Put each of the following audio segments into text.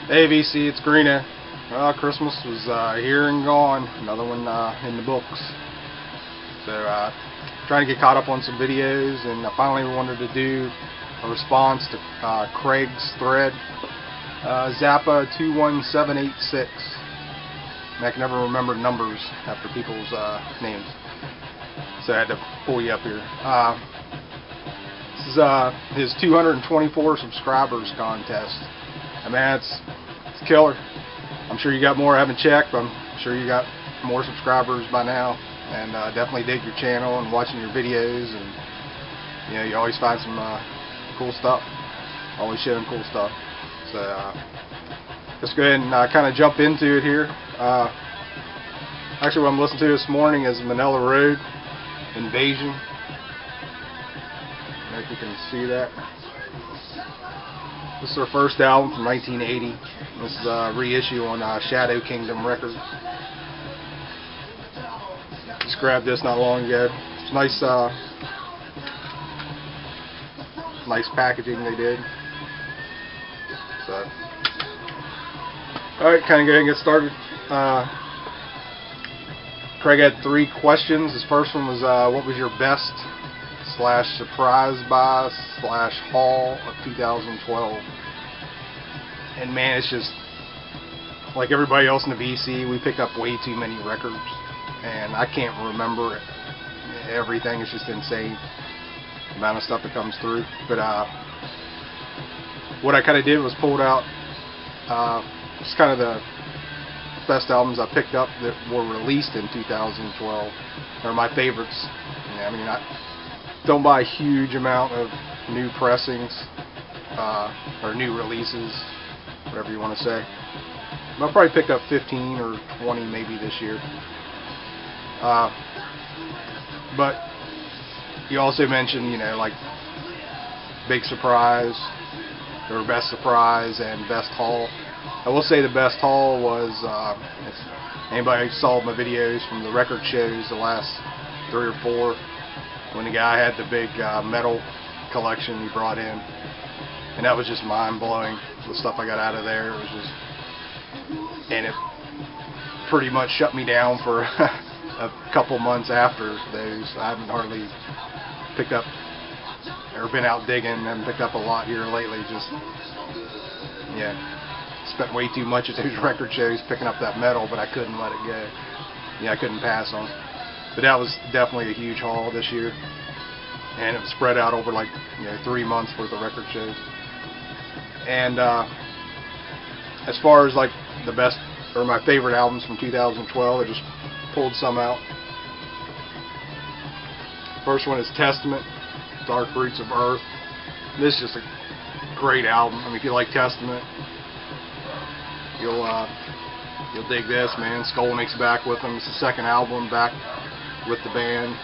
Hey VC, it's Greena. Christmas was here and gone. Another one in the books. So trying to get caught up on some videos, and I finally wanted to do a response to Craig's thread, Zappa21786. And I can never remember numbers after people's names, so I had to pull you up here. This is his 224 subscribers contest. I mean, it's killer. I'm sure you got more. I haven't checked, but I'm sure you got more subscribers by now. And definitely dig your channel and watching your videos. And you know, you always find some cool stuff. Always showing cool stuff. So let's go ahead and kind of jump into it here. Actually, what I'm listening to this morning is Manila Road Invasion. I don't know if you can see that. This is their first album from 1980. This is a reissue on Shadow Kingdom Records. Just grabbed this not long ago. It's nice, nice packaging they did. So, all right, kind of go ahead and get started. Craig had 3 questions. His first one was, what was your best / surprise buy / haul of 2012? And man, it's just like everybody else in the VC, we pick up way too many records, and I can't remember everything. It's just insane the amount of stuff that comes through. But what I kind of did was pulled out just kind of the best albums I picked up that were released in 2012, or my favorites. I mean, I don't buy a huge amount of new pressings or new releases, whatever you want to say. I'll probably pick up 15 or 20 maybe this year. But you also mentioned, you know, like big surprise or best surprise and best haul. I will say the best haul was, if anybody saw my videos from the record shows, the last 3 or 4, when the guy had the big metal collection he brought in, and that was just mind-blowing, the stuff I got out of there. It was just, and it pretty much shut me down for a couple months after those. I haven't hardly picked up or been out digging and picked up a lot here lately. Just, yeah, spent way too much at those record shows picking up that metal, but I couldn't let it go. Yeah, I couldn't pass on. But that was definitely a huge haul this year, and it was spread out over like, you know, 3 months worth of record shows. And as far as like the best or my favorite albums from 2012, I just pulled some out. First one is Testament, Dark Roots of Earth. This is just a great album. I mean, if you like Testament, you'll dig this, man. Skolnick's back with them. It's the second album back with the band,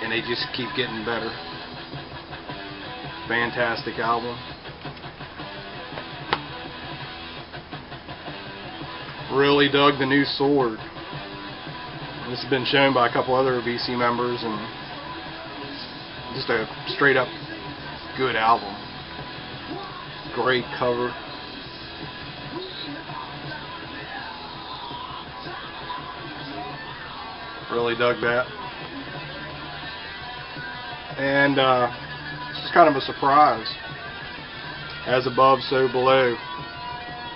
and they just keep getting better. Fantastic album. Really dug the new Sword. This has been shown by a couple other VC members, and just a straight up good album. Great cover. Really dug that. And it's kind of a surprise. As Above, So Below.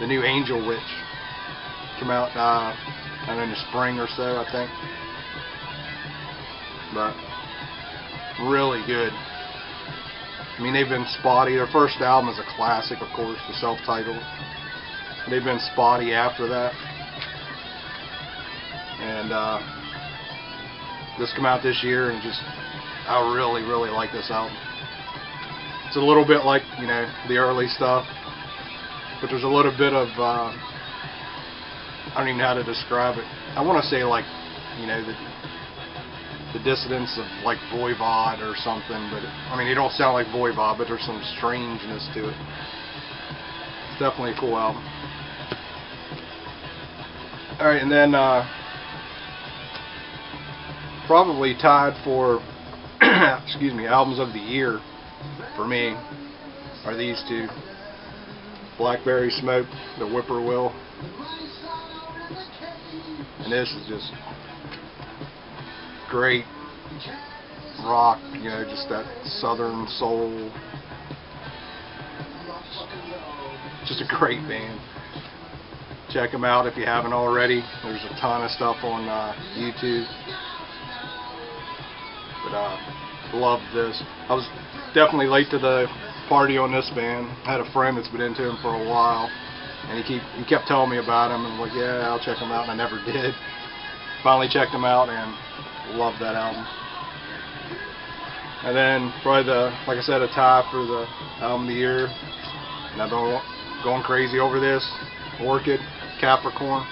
The new Angel Witch. Came out kind of in the spring or so, I think. But really good. I mean, they've been spotty. Their first album is a classic, of course, the self-titled. They've been spotty after that. And this came out this year, and just, I really, really like this album. It's a little bit like, you know, the early stuff, but there's a little bit of, I don't even know how to describe it. I want to say like, you know, the dissonance of like Voivod or something, but I mean, it don't sound like Voivod, but there's some strangeness to it. It's definitely a cool album. Alright, and then probably tied for excuse me, albums of the year for me are these two. Blackberry Smoke, the Whippoorwill. And this is just great rock, you know, just that southern soul. Just a great band. Check them out if you haven't already. There's a ton of stuff on YouTube. But love this. I was definitely late to the party on this band. I had a friend that's been into him for a while, and he kept telling me about him, and I'm like, yeah, I'll check him out, and I never did. Finally checked him out and loved that album. And then probably like I said, a tie for the album of the year. And I've been going crazy over this. Orchid, Capricorn.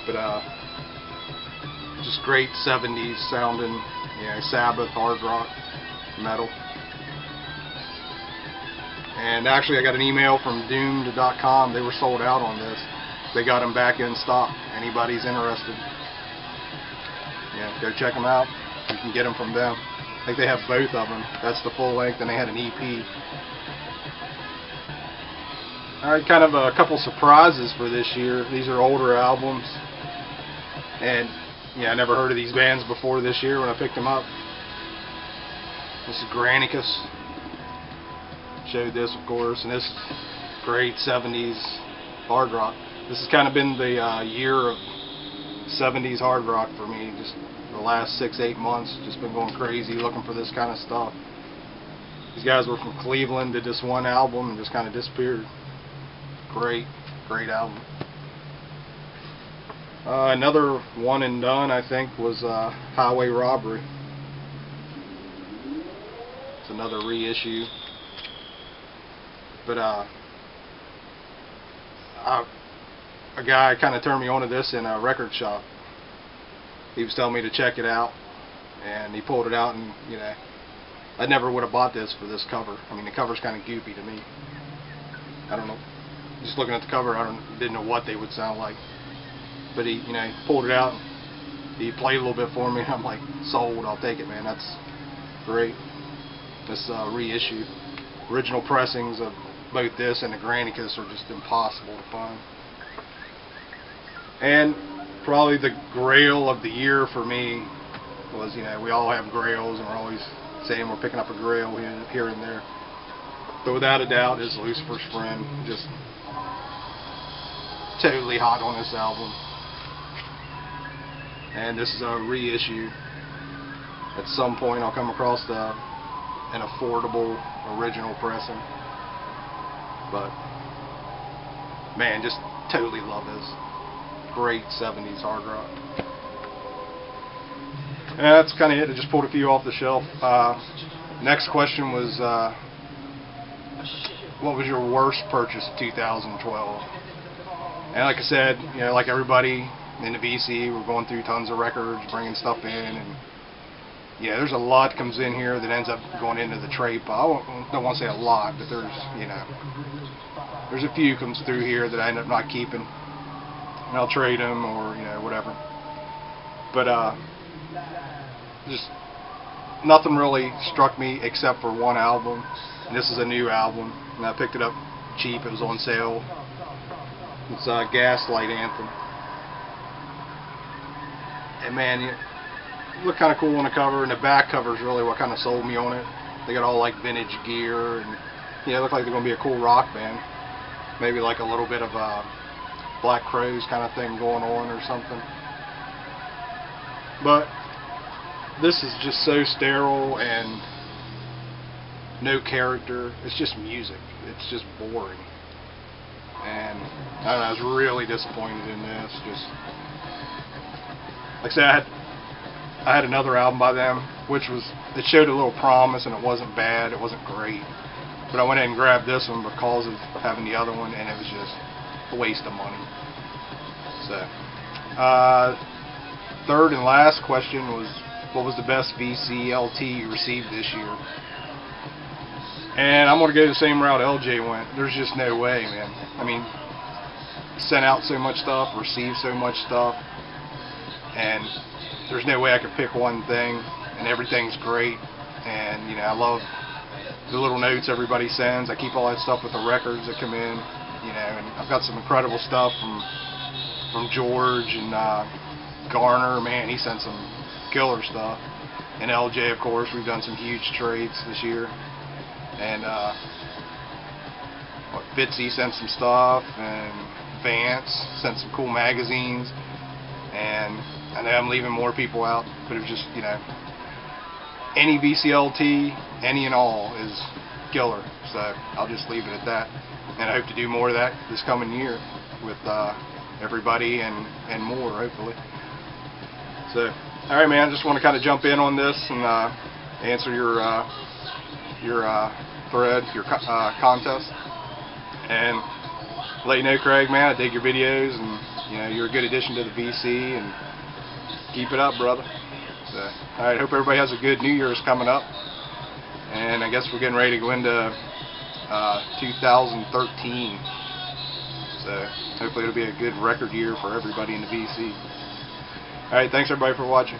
But just great 70s sounding, you know, Sabbath, hard rock, metal. And actually I got an email from doomed.com. They were sold out on this. They got them back in stock. Anybody's interested, yeah, go check them out. You can get them from them. I think they have both of them. That's the full length, and they had an EP. Alright, kind of a couple surprises for this year. These are older albums. And yeah, I never heard of these bands before this year when I picked them up. This is Granicus. Showed this, of course, and this is great 70s hard rock. This has kind of been the year of 70s hard rock for me. Just the last 6-8 months, just been going crazy looking for this kind of stuff. These guys were from Cleveland, did this one album and just kind of disappeared. Great album. Another one and done, I think, was Highway Robbery. It's another reissue. But a guy kind of turned me on to this in a record shop. He was telling me to check it out, and he pulled it out, and you know, I never would have bought this for this cover. I mean, the cover's kind of goopy to me. I don't know. Just looking at the cover, didn't know what they would sound like. But he, you know, pulled it out. He played a little bit for me. I'm like, sold. I'll take it, man. That's great. This reissue, original pressings of both this and the Granicus are just impossible to find. And probably the grail of the year for me was, you know, we all have grails, and we're always saying we're picking up a grail here and there. But without a doubt, is Lucifer's Friend. Just totally hot on this album. And this is a reissue. At some point I'll come across an affordable original pressing. But man, just totally love this. Great 70s hard rock. And that's kind of it. I just pulled a few off the shelf. Next question was, what was your worst purchase of 2012? And like I said, you know, like everybody in the VC, we're going through tons of records, bringing stuff in, and yeah, there's a lot comes in here that ends up going into the trade pile. I don't want to say a lot, but there's, you know, there's a few comes through here that I end up not keeping, and I'll trade them or, you know, whatever. But just nothing really struck me except for one album, and this is a new album, and I picked it up cheap. It was on sale. It's Gaslight Anthem. And man, you look kind of cool on the cover, and the back cover is really what kind of sold me on it. They got all like vintage gear, and yeah, look like they're going to be a cool rock band. Maybe like a little bit of a Black Crowes kind of thing going on or something. But this is just so sterile and no character. It's just music. It's just boring. And I don't know, I was really disappointed in this. Just like I said, I had another album by them, which was, it showed a little promise, and it wasn't bad, it wasn't great. But I went ahead and grabbed this one because of having the other one, and it was just a waste of money. So, third and last question was, what was the best VCLT you received this year? And I'm going to go the same route LJ went. There's just no way, man. I mean, sent out so much stuff, received so much stuff, and there's no way I could pick one thing, and everything's great. And, you know, I love the little notes everybody sends. I keep all that stuff with the records that come in, you know, and I've got some incredible stuff from George and Garner. Man, he sent some killer stuff. And LJ, of course, we've done some huge trades this year. And Fitzy sent some stuff, and Vance sent some cool magazines. And I know I'm leaving more people out, but it was just, you know, any VCLT, any and all is killer. So I'll just leave it at that. And I hope to do more of that this coming year with everybody and more, hopefully. So, all right, man. I just want to kind of jump in on this and answer your thread, your contest, and let you know, Craig, man, I dig your videos, and you know, you're a good addition to the VC, and keep it up, brother. So, alright, hope everybody has a good New Year's coming up, and I guess we're getting ready to go into 2013, so hopefully it'll be a good record year for everybody in the VC. Alright, thanks everybody for watching.